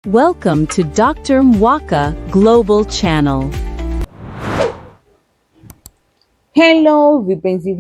Welcome to Dr. Mwaka Global Channel. Hello vipenzi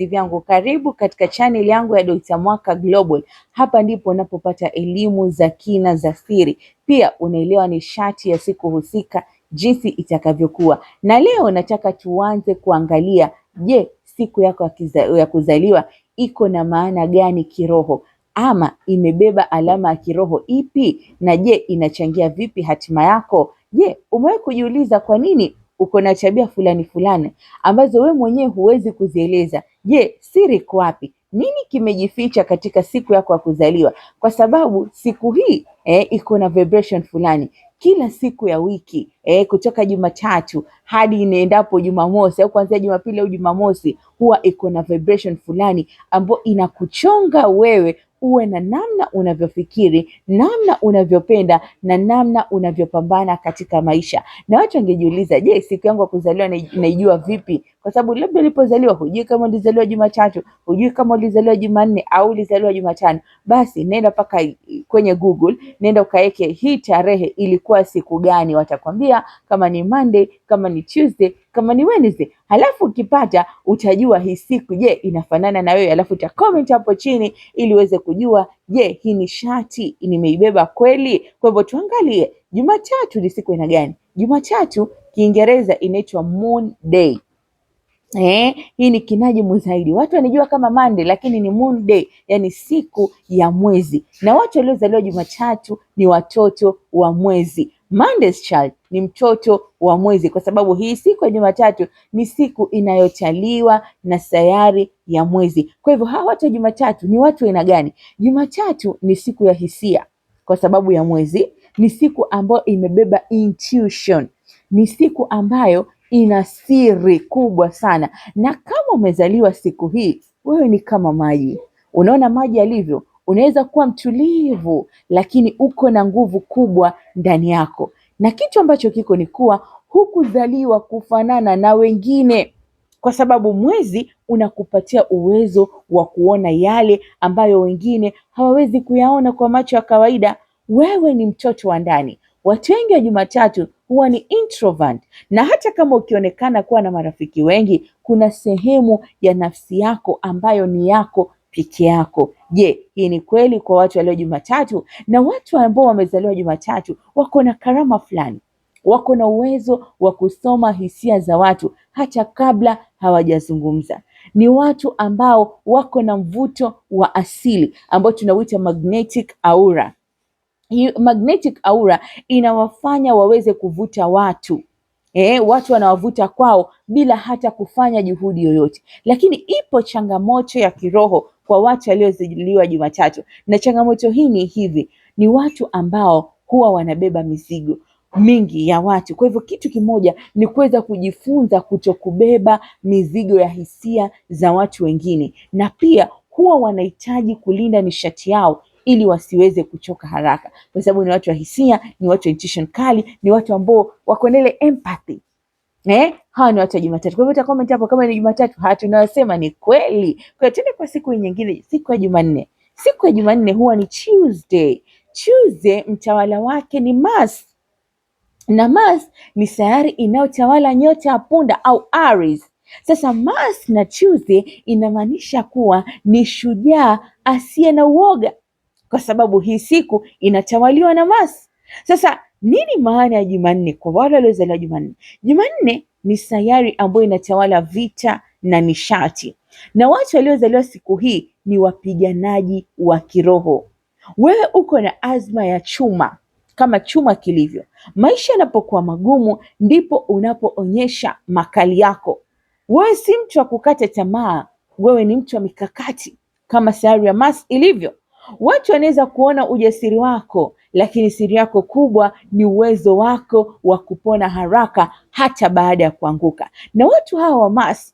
vyangu, karibu katika channel yangu ya Dr. Mwaka Global. Hapa ndipo unapopata elimu za kina za siri, pia unaelewa nishati ya siku husika jinsi itakavyokuwa. Na leo nataka tuanze kuangalia, je, siku yako ya kuzaliwa iko na maana gani kiroho, ama imebeba alama ya kiroho ipi, na je inachangia vipi hatima yako? Je, umewahi kujiuliza kwa nini uko na tabia fulani ambazo we mwenyewe huwezi kuzieleza? Je, siri iko wapi? Nini kimejificha katika siku yako ya kuzaliwa? Kwa sababu siku hii iko na vibration fulani kila siku ya wiki, kutoka Jumatatu hadi inaendapo Jumamosi, au kuanzia Jumapili au Jumamosi, huwa iko na vibration fulani ambayo inakuchonga wewe uwe na namna unavyofikiri, namna unavyopenda na namna unavyopambana katika maisha. Na watu wangejiuliza, je, siku yangu ya kuzaliwa naijua vipi? Kwa sababu labda ulipozaliwa hujui kama ulizaliwa Jumatatu, hujui kama ulizaliwa Jumanne au ulizaliwa Jumatano. Basi nenda paka kwenye Google, nenda ukaweke hii tarehe ilikuwa siku gani, watakwambia kama ni Monday, kama ni Tuesday, kama ni Wednesday. Halafu ukipata utajua hii siku je inafanana na wewe, halafu uta comment hapo chini ili uweze kujua, je, hii nishati nimeibeba kweli? Kwa hivyo tuangalie Jumatatu ni siku ina gani. Jumatatu Kiingereza inaitwa Moon Day. Hii ni kinajimu zaidi. Watu wanajua kama Monday, lakini ni Moon Day, yani siku ya mwezi. Na watu waliozaliwa Jumatatu ni watoto wa mwezi. Monday's child ni mtoto wa mwezi, kwa sababu hii siku ya Jumatatu ni siku inayotaliwa na sayari ya mwezi. Kwa hivyo hawa watu wa Jumatatu ni watu aina gani? Jumatatu ni siku ya hisia kwa sababu ya mwezi, ni siku ambayo imebeba intuition, ni siku ambayo ina siri kubwa sana. Na kama umezaliwa siku hii, wewe ni kama maji. Unaona maji yalivyo? Unaweza kuwa mtulivu, lakini uko na nguvu kubwa ndani yako. Na kitu ambacho kiko ni kuwa hukuzaliwa kufanana na wengine, kwa sababu mwezi unakupatia uwezo wa kuona yale ambayo wengine hawawezi kuyaona kwa macho ya kawaida. Wewe ni mtoto wa ndani. Watu wengi wa Jumatatu huwa ni introvert, na hata kama ukionekana kuwa na marafiki wengi, kuna sehemu ya nafsi yako ambayo ni yako peke yako. Je, hii ni kweli kwa watu walio Jumatatu? Na watu ambao wamezaliwa Jumatatu wako na karama fulani, wako na uwezo wa kusoma hisia za watu hata kabla hawajazungumza. Ni watu ambao wako na mvuto wa asili ambao tunauita magnetic aura. Magnetic aura inawafanya waweze kuvuta watu. Watu wanawavuta kwao bila hata kufanya juhudi yoyote. Lakini ipo changamoto ya kiroho kwa watu waliozaliwa Jumatatu, na changamoto hii ni hivi: ni watu ambao huwa wanabeba mizigo mingi ya watu. Kwa hivyo kitu kimoja ni kuweza kujifunza kutokubeba mizigo ya hisia za watu wengine, na pia huwa wanahitaji kulinda nishati yao ili wasiweze kuchoka haraka, kwa sababu ni watu wa hisia, ni watu wa intuition kali, ni watu ambao wako na ile empathy. Hawa ni watu wa Jumatatu. Kwa hivyo comment hapo kama ni Jumatatu, tunayosema ni kweli. Kwa hiyo tuende kwa siku nyingine, siku ya Jumanne. Siku ya Jumanne huwa ni Tuesday. Tuesday mtawala wake ni Mars, na Mars ni sayari inayotawala nyota ya punda au Aries. Sasa Mars na Tuesday inamaanisha kuwa ni shujaa asiye na uoga, kwa sababu hii siku inatawaliwa na Mars. Sasa nini maana ya Jumanne kwa wale waliozaliwa Jumanne? Jumanne ni sayari ambayo inatawala vita na nishati, na watu waliozaliwa siku hii ni wapiganaji wa kiroho. Wewe uko na azma ya chuma, kama chuma kilivyo. Maisha yanapokuwa magumu ndipo unapoonyesha makali yako. Wewe si mtu wa kukata tamaa, wewe ni mtu wa mikakati kama sayari ya Mars ilivyo. Watu wanaweza kuona ujasiri wako, lakini siri yako kubwa ni uwezo wako wa kupona haraka hata baada ya kuanguka. Na watu hawa wa Mars,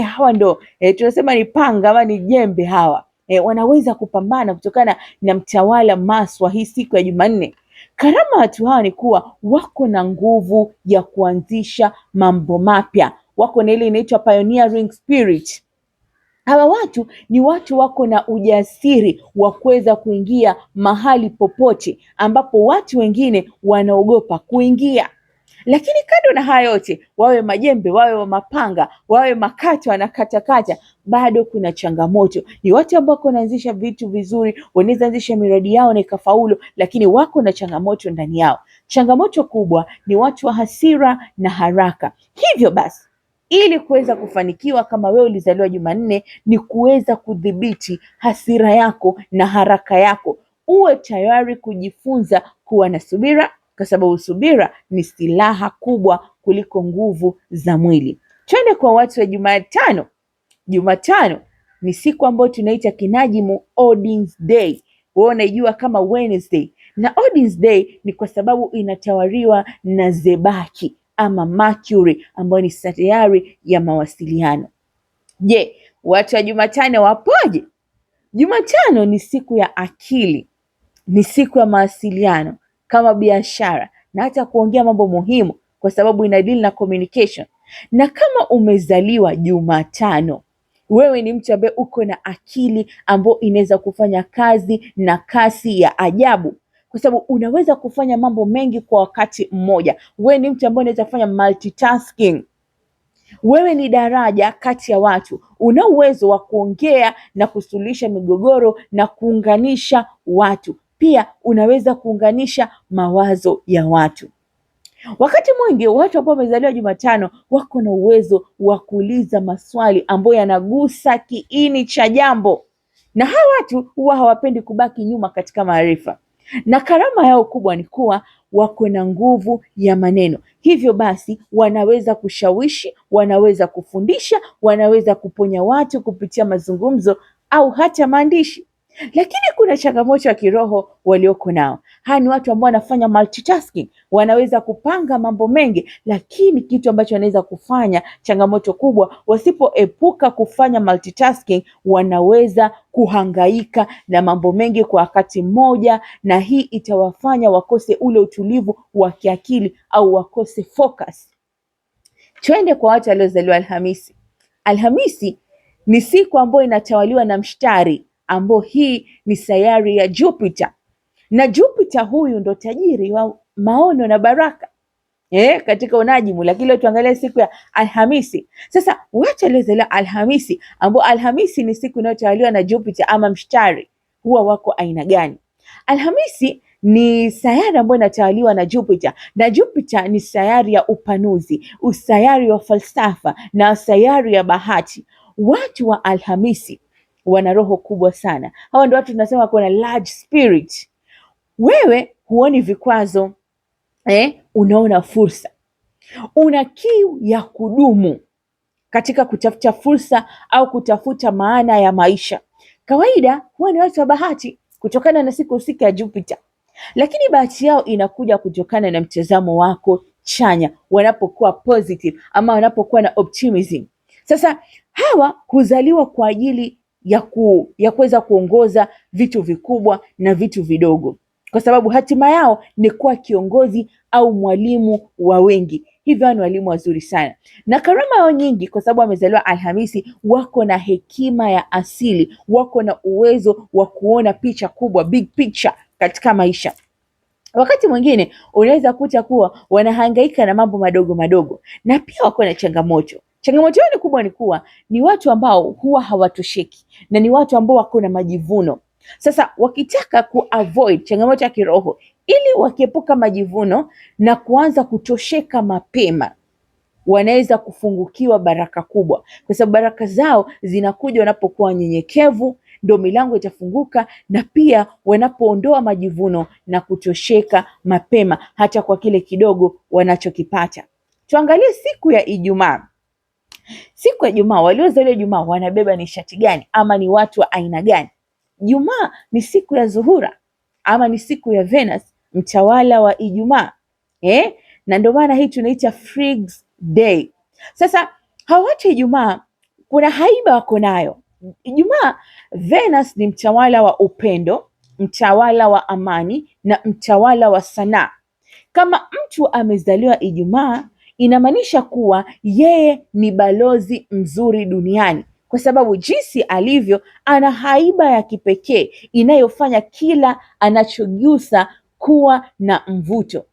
hawa ndo tunasema ni panga ama ni jembe hawa. Wanaweza kupambana kutokana na mtawala Mars wa hii siku ya Jumanne. Karama watu hawa ni kuwa wako na nguvu ya kuanzisha mambo mapya, wako na ile inaitwa pioneering spirit. Hawa watu ni watu wako na ujasiri wa kuweza kuingia mahali popote ambapo watu wengine wanaogopa kuingia. Lakini kando na haya yote, wawe majembe, wawe mapanga, wawe makata wanakatakata, bado kuna changamoto. Ni watu ambao wanaanzisha vitu vizuri, wanaweza anzisha miradi yao na ikafaulu, lakini wako na changamoto ndani yao. Changamoto kubwa ni watu wa hasira na haraka. Hivyo basi, ili kuweza kufanikiwa kama wewe ulizaliwa Jumanne, ni kuweza kudhibiti hasira yako na haraka yako. Uwe tayari kujifunza kuwa na subira, kwa sababu subira ni silaha kubwa kuliko nguvu za mwili. Twende kwa watu wa Jumatano. Jumatano ni siku ambayo tunaita kinajimu Odin's Day. Wewe unaijua kama Wednesday. Na Odin's Day ni kwa sababu inatawaliwa na Zebaki ama Mercury, ambayo ni sayari ya mawasiliano. Je, watu wa Jumatano wapoje? Jumatano ni siku ya akili, ni siku ya mawasiliano kama biashara na hata kuongea mambo muhimu, kwa sababu ina deal na communication. Na kama umezaliwa Jumatano, wewe ni mtu ambaye uko na akili ambayo inaweza kufanya kazi na kasi ya ajabu, kwa sababu unaweza kufanya mambo mengi kwa wakati mmoja. Wewe ni mtu ambaye unaweza kufanya multitasking. Wewe ni daraja kati ya watu, una uwezo wa kuongea na kusuluhisha migogoro na kuunganisha watu. Pia unaweza kuunganisha mawazo ya watu. Wakati mwingi watu ambao wamezaliwa Jumatano wako na uwezo wa kuuliza maswali ambayo yanagusa kiini cha jambo, na hawa watu huwa hawapendi kubaki nyuma katika maarifa, na karama yao kubwa ni kuwa wako na nguvu ya maneno. Hivyo basi wanaweza kushawishi, wanaweza kufundisha, wanaweza kuponya watu kupitia mazungumzo au hata maandishi. Lakini kuna changamoto ya kiroho walioko nao. Hawa ni watu ambao wanafanya multitasking, wanaweza kupanga mambo mengi, lakini kitu ambacho wanaweza kufanya, changamoto kubwa, wasipoepuka kufanya multitasking, wanaweza kuhangaika na mambo mengi kwa wakati mmoja, na hii itawafanya wakose ule utulivu wa kiakili au wakose focus. Twende kwa watu waliozaliwa Alhamisi. Alhamisi ni siku ambayo inatawaliwa na Mshtari, ambao hii ni sayari ya Jupiter, na Jupiter huyu ndo tajiri wa maono na baraka katika unajimu. Lakini leo tuangalie siku ya Alhamisi. Sasa watu waliozaliwa Alhamisi, ambao Alhamisi ni siku inayotawaliwa na Jupiter ama Mshtari, huwa wako aina gani? Alhamisi ni sayari ambayo inatawaliwa na Jupiter, na Jupiter ni sayari ya upanuzi, usayari wa falsafa na sayari ya bahati. Watu wa Alhamisi wana roho kubwa sana. Hawa ndio watu tunasema kuna large spirit. Wewe huoni vikwazo, unaona fursa. Una kiu ya kudumu katika kutafuta fursa au kutafuta maana ya maisha. Kawaida huwa ni watu wa bahati kutokana na siku husika ya Jupiter, lakini bahati yao inakuja kutokana na mtazamo wako chanya, wanapokuwa positive ama wanapokuwa na optimism. Sasa hawa huzaliwa kwa ajili ya kuweza kuongoza vitu vikubwa na vitu vidogo, kwa sababu hatima yao ni kuwa kiongozi au mwalimu wa wengi. Hivyo ni walimu wazuri sana, na karama yao nyingi, kwa sababu wamezaliwa Alhamisi, wako na hekima ya asili, wako na uwezo wa kuona picha kubwa, big picture katika maisha. Wakati mwingine unaweza kuta kuwa wanahangaika na mambo madogo madogo, na pia wako na changamoto. Changamoto yao kubwa ni kuwa ni watu ambao huwa hawatosheki, na ni watu ambao wako na majivuno. Sasa wakitaka kuavoid changamoto ya kiroho, ili wakiepuka majivuno na kuanza kutosheka mapema, wanaweza kufungukiwa baraka kubwa, kwa sababu baraka zao zinakuja wanapokuwa nyenyekevu, ndio milango itafunguka, na pia wanapoondoa majivuno na kutosheka mapema hata kwa kile kidogo wanachokipata. Tuangalie siku ya Ijumaa. Siku ya Ijumaa, waliozaliwa Ijumaa wanabeba nishati gani ama ni watu wa aina gani? Ijumaa ni siku ya Zuhura ama ni siku ya Venus, mtawala wa Ijumaa. Na ndio maana hii tunaita Freaks Day. Sasa hawa watu Ijumaa kuna haiba wako nayo. Ijumaa, Venus ni mtawala wa upendo, mtawala wa amani na mtawala wa sanaa. Kama mtu amezaliwa Ijumaa, inamaanisha kuwa yeye ni balozi mzuri duniani, kwa sababu jinsi alivyo ana haiba ya kipekee inayofanya kila anachogusa kuwa na mvuto,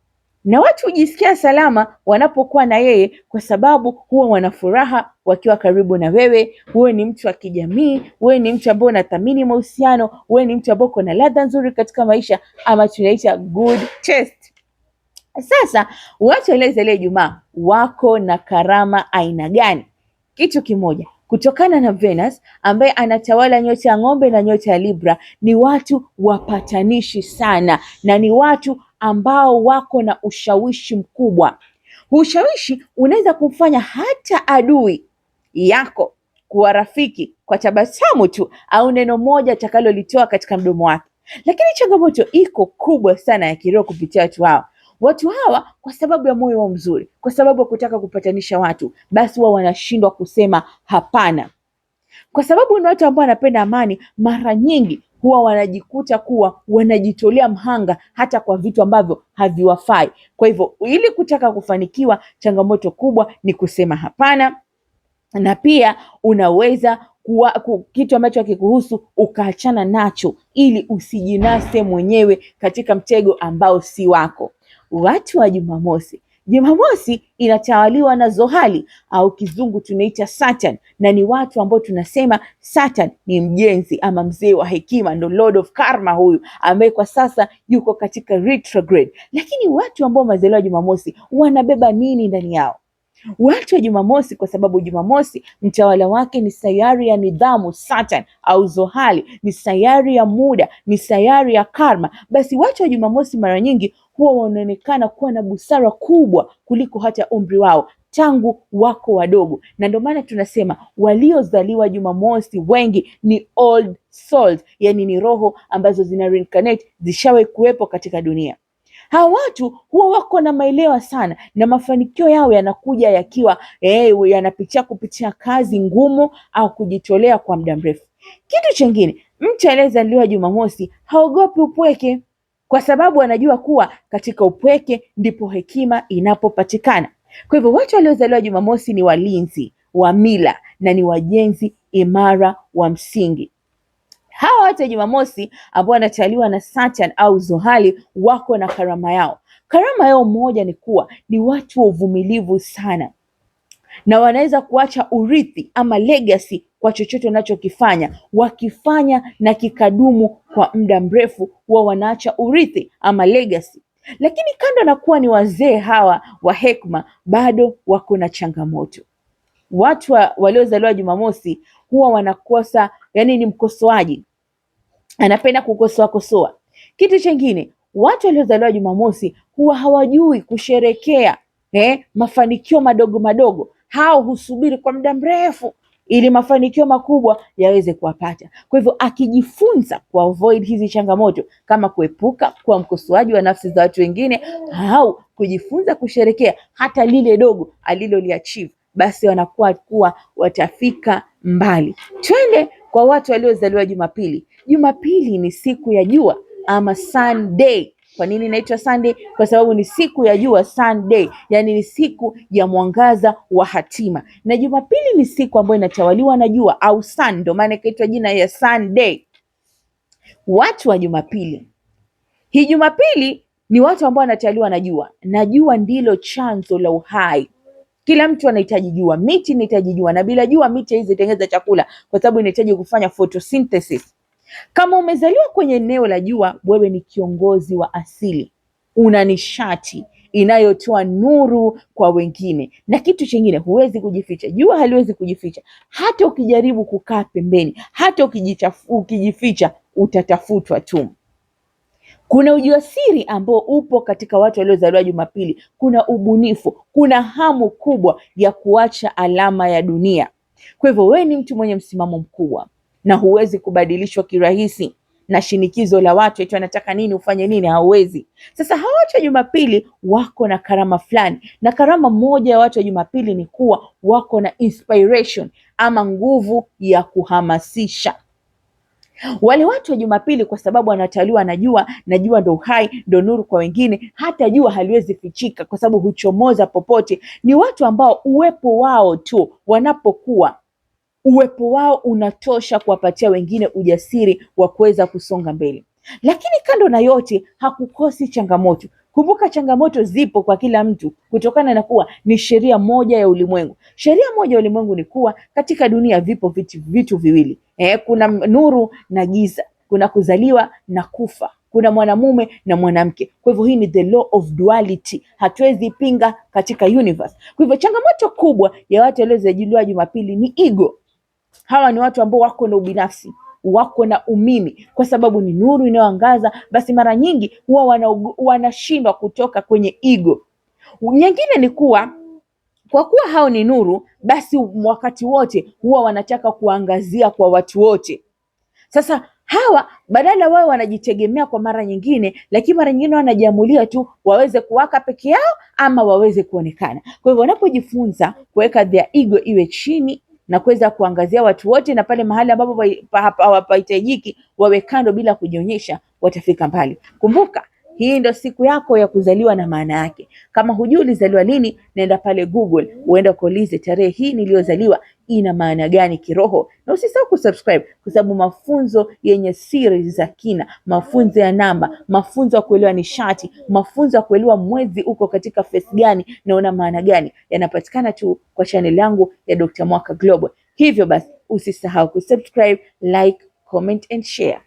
na watu hujisikia salama wanapokuwa na yeye, kwa sababu huwa wana furaha wakiwa karibu na wewe. Wewe ni mtu wa kijamii, wewe ni mtu ambaye unathamini mahusiano, wewe ni mtu ambaye uko na ladha nzuri katika maisha, ama tunaita good taste. Sasa watu waliozaliwa Ijumaa wako na karama aina gani? Kitu kimoja, kutokana na Venus ambaye anatawala nyota ya Ng'ombe na nyota ya Libra, ni watu wapatanishi sana, na ni watu ambao wako na ushawishi mkubwa. Ushawishi unaweza kumfanya hata adui yako kuwa rafiki kwa tabasamu tu au neno moja atakalolitoa katika mdomo wake. Lakini changamoto iko kubwa sana ya kiroho kupitia watu hawa. Watu hawa kwa sababu ya moyo wao mzuri, kwa sababu ya kutaka kupatanisha watu, basi wao wanashindwa kusema hapana. Kwa sababu ni watu ambao wanapenda amani, mara nyingi huwa wanajikuta kuwa wanajitolea mhanga hata kwa vitu ambavyo haviwafai. Kwa hivyo ili kutaka kufanikiwa, changamoto kubwa ni kusema hapana, na pia unaweza kitu ambacho hakikuhusu ukaachana nacho ili usijinase mwenyewe katika mtego ambao si wako. Watu wa Jumamosi, Jumamosi inatawaliwa na Zohali au kizungu tunaita Saturn, na ni watu ambao tunasema Saturn ni mjenzi ama mzee wa hekima, ndo Lord of Karma huyu ambaye kwa sasa yuko katika retrograde. Lakini watu ambao wamezaliwa Jumamosi wanabeba nini ndani yao? Watu wa Jumamosi, kwa sababu Jumamosi mtawala wake ni sayari ya nidhamu Saturn au Zohali, ni sayari ya muda, ni sayari ya karma. Basi watu wa Jumamosi mara nyingi huwa wanaonekana kuwa na busara kubwa kuliko hata umri wao tangu wako wadogo, na ndio maana tunasema waliozaliwa Jumamosi wengi ni old souls, yani ni roho ambazo zina reincarnate, zishawahi kuwepo katika dunia. Hawa watu huwa wako na maelewa sana, na mafanikio yao yanakuja yakiwa yanapitia kupitia kazi ngumu au kujitolea kwa muda mrefu. Kitu chingine, mtu aliyezaliwa Jumamosi haogopi upweke, kwa sababu anajua kuwa katika upweke ndipo hekima inapopatikana. Kwa hivyo watu waliozaliwa Jumamosi ni walinzi wa mila na ni wajenzi imara wa msingi. Hawa watu wa Jumamosi ambao wanatawaliwa na Saturn au Zohali wako na karama yao. Karama yao moja ni kuwa ni watu wa uvumilivu sana, na wanaweza kuacha urithi ama legacy kwa chochote wanachokifanya. Wakifanya na kikadumu kwa muda mrefu, huwa wanaacha urithi ama legacy. Lakini kando na kuwa ni wazee hawa wa hekima, bado wako na changamoto. Watu waliozaliwa Jumamosi huwa wanakosa, yani ni mkosoaji, anapenda kukosoa. Kitu chingine, watu waliozaliwa Jumamosi huwa hawajui kusherekea mafanikio madogo madogo. Hao husubiri kwa muda mrefu ili mafanikio makubwa yaweze kuwapata. Kwa hivyo akijifunza avoid hizi changamoto, kama kuepuka kuwa mkosoaji wa nafsi za watu wengine au kujifunza kusherekea hata lile dogo aliloliachieve, basi wanakuwa watafika mbali. Twende kwa watu waliozaliwa Jumapili. Jumapili ni siku ya jua ama Sunday. Kwa nini inaitwa Sunday? Kwa sababu ni siku ya jua, Sunday, yani ni siku ya mwangaza wa hatima. Na Jumapili ni siku ambayo inatawaliwa na jua au sun, ndio maana ikaitwa jina ya Sunday. Watu wa Jumapili, hii Jumapili ni watu ambao wanatawaliwa na jua, na jua ndilo chanzo la uhai. Kila mtu anahitaji jua, miti inahitaji jua, na bila jua miti hizi itengeneza chakula, kwa sababu inahitaji kufanya photosynthesis. Kama umezaliwa kwenye eneo la jua, wewe ni kiongozi wa asili, una nishati inayotoa nuru kwa wengine. Na kitu chingine, huwezi kujificha. Jua haliwezi kujificha, hata ukijaribu kukaa pembeni, hata ukijificha utatafutwa tu. Kuna ujasiri ambao upo katika watu waliozaliwa Jumapili. Kuna ubunifu, kuna hamu kubwa ya kuacha alama ya dunia. Kwa hivyo wewe ni mtu mwenye msimamo mkubwa na huwezi kubadilishwa kirahisi na shinikizo la watu eti wanataka nini ufanye nini, hauwezi. Sasa hawa watu wa Jumapili wako na karama fulani, na karama moja ya watu wa Jumapili ni kuwa wako na inspiration ama nguvu ya kuhamasisha. Wale watu wa Jumapili kwa sababu wanatawaliwa na jua, na jua ndo uhai, ndo nuru kwa wengine, hata jua haliwezi fichika kwa sababu huchomoza popote. Ni watu ambao uwepo wao tu wanapokuwa uwepo wao unatosha kuwapatia wengine ujasiri wa kuweza kusonga mbele. Lakini kando na yote, hakukosi changamoto. Kumbuka, changamoto zipo kwa kila mtu kutokana na kuwa ni sheria moja ya ulimwengu. Sheria moja ya ulimwengu ni kuwa katika dunia vipo vitu viwili. Kuna nuru na giza, kuna kuzaliwa na kufa, kuna mwanamume na mwanamke. Kwa hivyo hii ni the law of duality, hatuwezi pinga katika universe. Kwa hivyo changamoto kubwa ya watu waliozaliwa Jumapili ni ego. Hawa ni watu ambao wako na ubinafsi, wako na umimi, kwa sababu ni nuru inayoangaza. Basi mara nyingi huwa wanashindwa kutoka kwenye ego. Nyingine ni kuwa kwa kuwa hao ni nuru, basi wakati wote huwa wanataka kuangazia kwa watu wote. Sasa hawa badala wao wanajitegemea kwa mara nyingine, lakini mara nyingine wanajiamulia tu waweze kuwaka peke yao ama waweze kuonekana. Kwa hivyo wanapojifunza kuweka their ego iwe chini na kuweza kuangazia watu wote, na pale mahali ambapo hawapahitajiki wawe kando bila kujionyesha, watafika mbali. Kumbuka, hii ndio siku yako ya kuzaliwa na maana yake. Kama hujui ulizaliwa lini, nenda pale Google uende kuulize tarehe hii niliyozaliwa ina maana gani kiroho, na usisahau kusubscribe, kwa sababu mafunzo yenye siri za kina, mafunzo ya namba, mafunzo ya kuelewa nishati, mafunzo ya kuelewa mwezi uko katika phase gani na una maana gani, yanapatikana tu kwa channel yangu ya Dr. Mwaka Global. Hivyo basi usisahau kusubscribe, like, comment and share.